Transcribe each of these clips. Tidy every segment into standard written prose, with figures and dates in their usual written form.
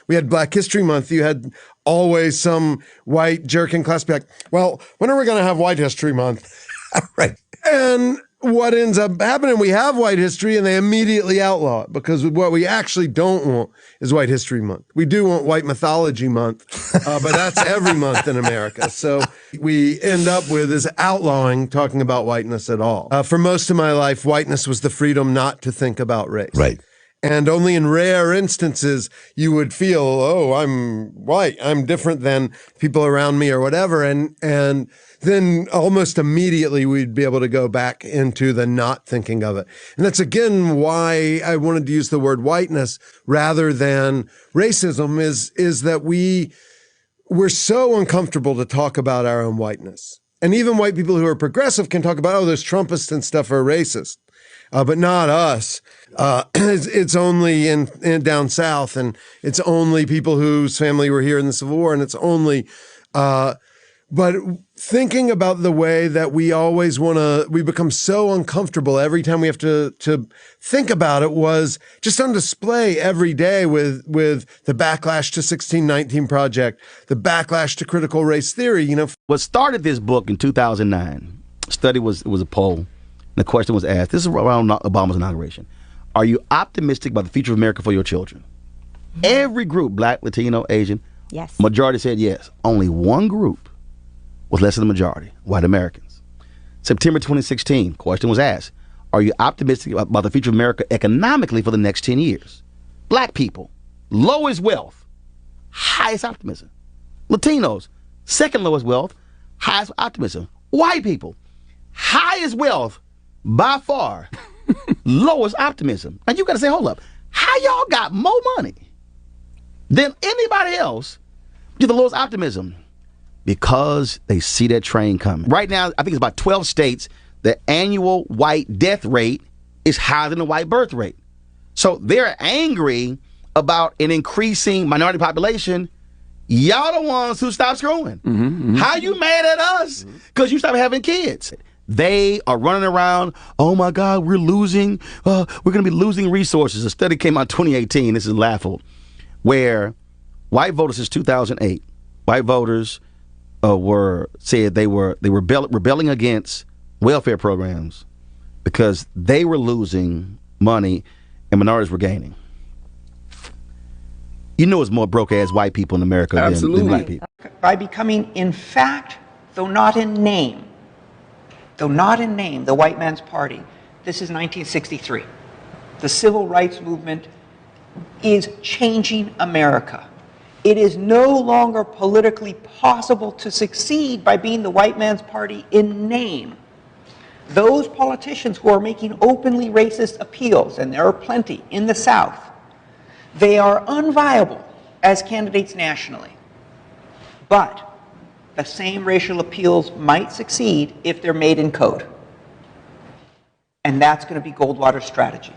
we had Black History Month, you had always some white jerk in class be like, well, when are we going to have White History Month? Right. And what ends up happening, we have white history and they immediately outlaw it, because what we actually don't want is White History Month. We do want White Mythology Month, but that's every month in America. So we end up with is outlawing talking about whiteness at all. For most of my life, whiteness was the freedom not to think about race. Right. And only in rare instances you would feel, oh, I'm white, I'm different than people around me or whatever. And then almost immediately we'd be able to go back into the not thinking of it. And that's again why I wanted to use the word whiteness rather than racism is that we're so uncomfortable to talk about our own whiteness. And even white people who are progressive can talk about, oh, those Trumpists and stuff are racist. But not us. It's only in down south, and it's only people whose family were here in the Civil War, and it's only. But thinking about the way that we always we become so uncomfortable every time we have to think about it was just on display every day with the backlash to 1619 Project, the backlash to critical race theory. You know, what started this book in 2009? Study was a poll. The question was asked, this is around Obama's inauguration, are you optimistic about the future of America for your children? Every group, Black, Latino, Asian, yes, majority said yes. Only one group was less than the majority, white Americans. September 2016, question was asked, are you optimistic about the future of America economically for the next 10 years? Black people, lowest wealth, highest optimism. Latinos, second lowest wealth, highest optimism. White people, highest wealth, by far, lowest optimism. And you got to say, hold up, how y'all got more money than anybody else with the lowest optimism? Because they see that train coming. Right now, I think it's about 12 states, the annual white death rate is higher than the white birth rate. So they're angry about an increasing minority population. Y'all the ones who stopped growing. How you mad at us? Because you stopped having kids. They are running around, oh my God, we're losing, we're going to be losing resources. A study came out in 2018, this is laughable, where white voters since 2008, white voters said they were rebelling against welfare programs because they were losing money and minorities were gaining. You know, it's more broke-ass white people in America than black people. By becoming, in fact, though not in name, the white man's party. This is 1963. The civil rights movement is changing America. It is no longer politically possible to succeed by being the white man's party in name. Those politicians who are making openly racist appeals, and there are plenty in the South, they are unviable as candidates nationally. But the same racial appeals might succeed if they're made in code. And that's going to be Goldwater's strategy.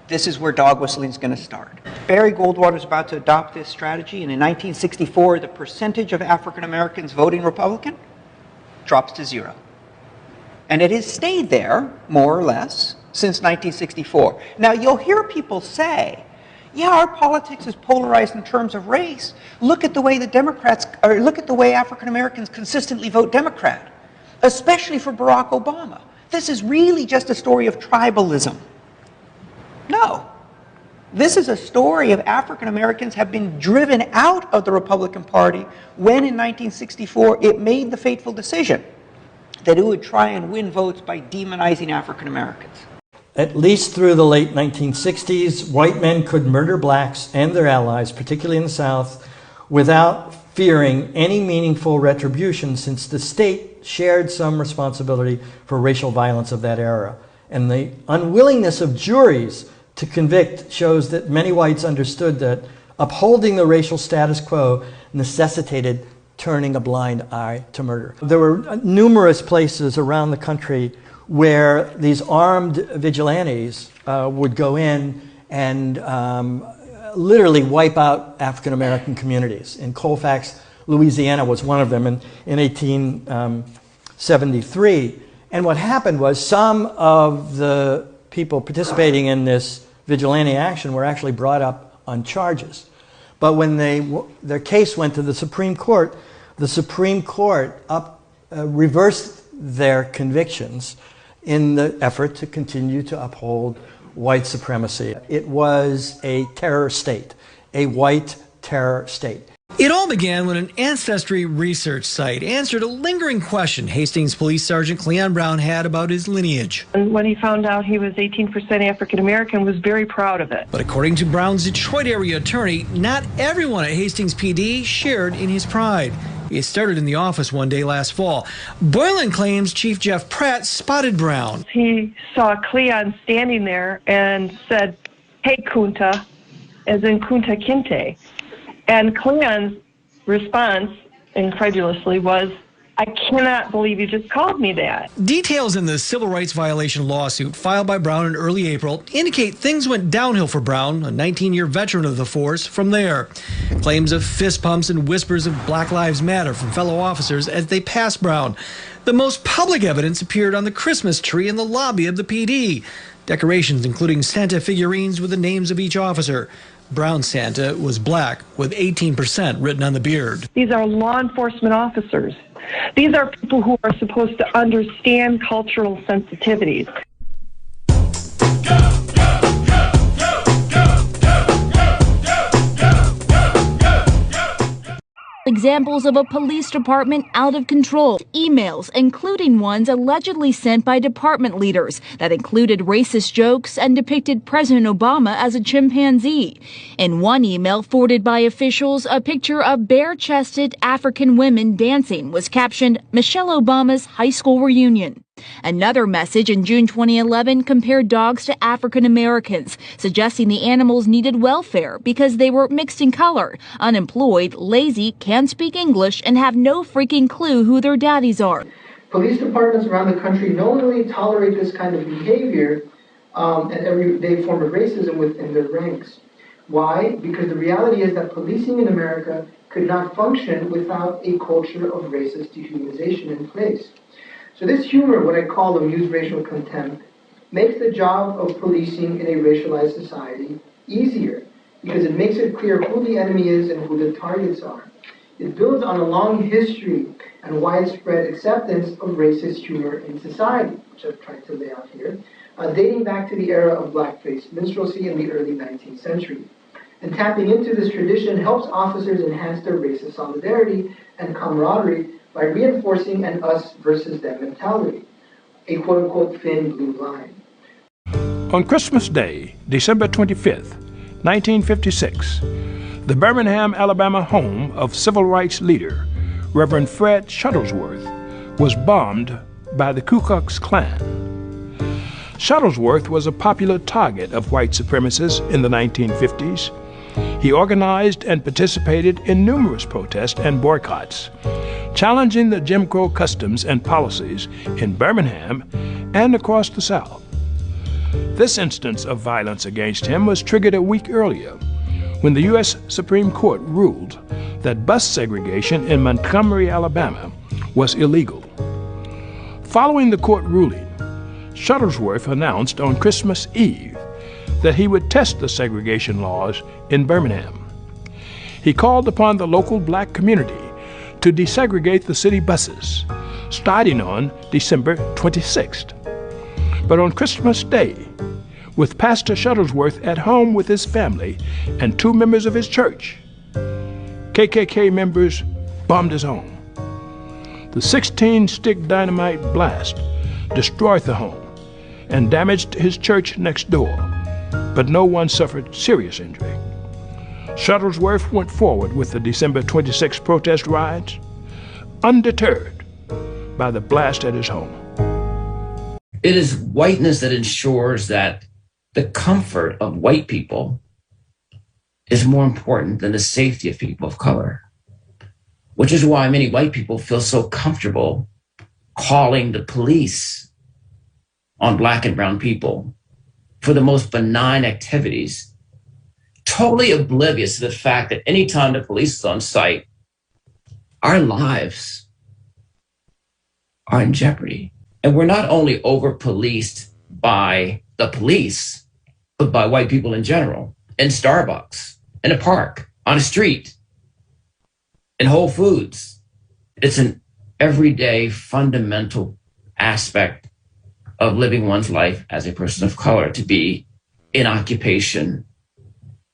This is where dog whistling is going to start. Barry Goldwater is about to adopt this strategy, and in 1964, the percentage of African Americans voting Republican drops to 0. And it has stayed there, more or less, since 1964. Now, you'll hear people say, yeah, our politics is polarized in terms of race. Look at the way look at the way African Americans consistently vote Democrat, especially for Barack Obama. This is really just a story of tribalism. No. This is a story of African Americans have been driven out of the Republican Party when in 1964 it made the fateful decision that it would try and win votes by demonizing African Americans. At least through the late 1960s, white men could murder blacks and their allies, particularly in the South, without fearing any meaningful retribution, since the state shared some responsibility for racial violence of that era. And the unwillingness of juries to convict shows that many whites understood that upholding the racial status quo necessitated turning a blind eye to murder. There were numerous places around the country where these armed vigilantes would go in and literally wipe out African American communities. In Colfax, Louisiana was one of them in 1873. And what happened was some of the people participating in this vigilante action were actually brought up on charges. But when their case went to the Supreme Court reversed their convictions in the effort to continue to uphold white supremacy. It was a terror state, a white terror state. It all began when an ancestry research site answered a lingering question Hastings Police Sergeant Cleon Brown had about his lineage. And when he found out he was 18% African American, was very proud of it. But according to Brown's Detroit area attorney, not everyone at Hastings PD shared in his pride. It started in the office one day last fall. Boylan claims Chief Jeff Pratt spotted Brown. He saw Cleon standing there and said, "Hey, Kunta," as in Kunta Kinte. And Cleon's response, incredulously, was, "I cannot believe you just called me that." Details in the civil rights violation lawsuit filed by Brown in early April indicate things went downhill for Brown, a 19-year veteran of the force, from there. Claims of fist pumps and whispers of Black Lives Matter from fellow officers as they passed Brown. The most public evidence appeared on the Christmas tree in the lobby of the PD. Decorations including Santa figurines with the names of each officer. Brown Santa was black with 18% written on the beard. These are law enforcement officers. These are people who are supposed to understand cultural sensitivities. Examples of a police department out of control. Emails, including ones allegedly sent by department leaders that included racist jokes and depicted President Obama as a chimpanzee. In one email forwarded by officials, a picture of bare-chested African women dancing was captioned, "Michelle Obama's high school reunion." Another message in June 2011 compared dogs to African Americans, suggesting the animals needed welfare because they were mixed in color, unemployed, lazy, can't speak English, and have no freaking clue who their daddies are. Police departments around the country knowingly tolerate this kind of behavior and everyday form of racism within their ranks. Why? Because the reality is that policing in America could not function without a culture of racist dehumanization in place. So this humor, what I call amused racial contempt, makes the job of policing in a racialized society easier because it makes it clear who the enemy is and who the targets are. It builds on a long history and widespread acceptance of racist humor in society, which I've tried to lay out here, dating back to the era of blackface minstrelsy in the early 19th century. And tapping into this tradition helps officers enhance their racist solidarity and camaraderie by reinforcing an us versus them mentality, a quote-unquote thin blue line. On Christmas Day, December 25th, 1956, the Birmingham, Alabama home of civil rights leader Reverend Fred Shuttlesworth was bombed by the Ku Klux Klan. Shuttlesworth was a popular target of white supremacists in the 1950s. He organized and participated in numerous protests and boycotts, challenging the Jim Crow customs and policies in Birmingham and across the South. This instance of violence against him was triggered a week earlier when the U.S. Supreme Court ruled that bus segregation in Montgomery, Alabama was illegal. Following the court ruling, Shuttlesworth announced on Christmas Eve that he would test the segregation laws in Birmingham. He called upon the local black community to desegregate the city buses, starting on December 26th. But on Christmas Day, with Pastor Shuttlesworth at home with his family and 2 members of his church, KKK members bombed his home. The 16-stick dynamite blast destroyed the home and damaged his church next door, but no one suffered serious injury. Shuttlesworth went forward with the December 26 protest riots, undeterred by the blast at his home. It is whiteness that ensures that the comfort of white people is more important than the safety of people of color, which is why many white people feel so comfortable calling the police on black and brown people for the most benign activities, totally oblivious to the fact that anytime the police is on site, our lives are in jeopardy. And we're not only over-policed by the police, but by white people in general, in Starbucks, in a park, on a street, in Whole Foods. It's an everyday fundamental aspect of living one's life as a person of color, to be in occupation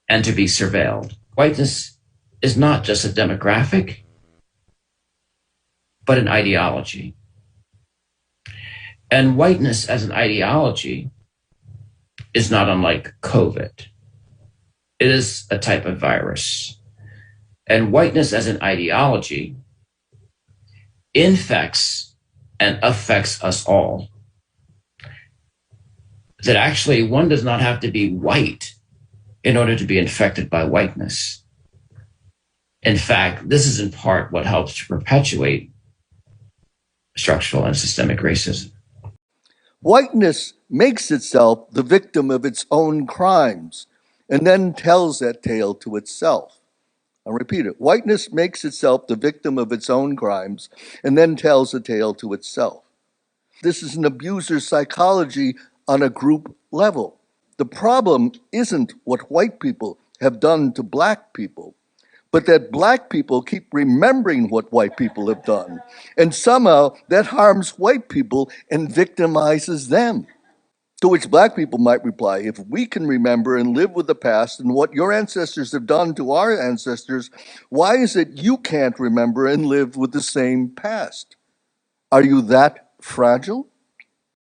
and to be surveilled. Whiteness is not just a demographic, but an ideology. And whiteness as an ideology is not unlike COVID. It is a type of virus. And whiteness as an ideology infects and affects us all. That actually one does not have to be white in order to be infected by whiteness. In fact, this is in part what helps to perpetuate structural and systemic racism. Whiteness makes itself the victim of its own crimes and then tells that tale to itself. I'll repeat it. Whiteness makes itself the victim of its own crimes and then tells a tale to itself. This is an abuser's psychology on a group level. The problem isn't what white people have done to black people, but that black people keep remembering what white people have done, and somehow that harms white people and victimizes them. To which black people might reply, if we can remember and live with the past and what your ancestors have done to our ancestors, why is it you can't remember and live with the same past? Are you that fragile?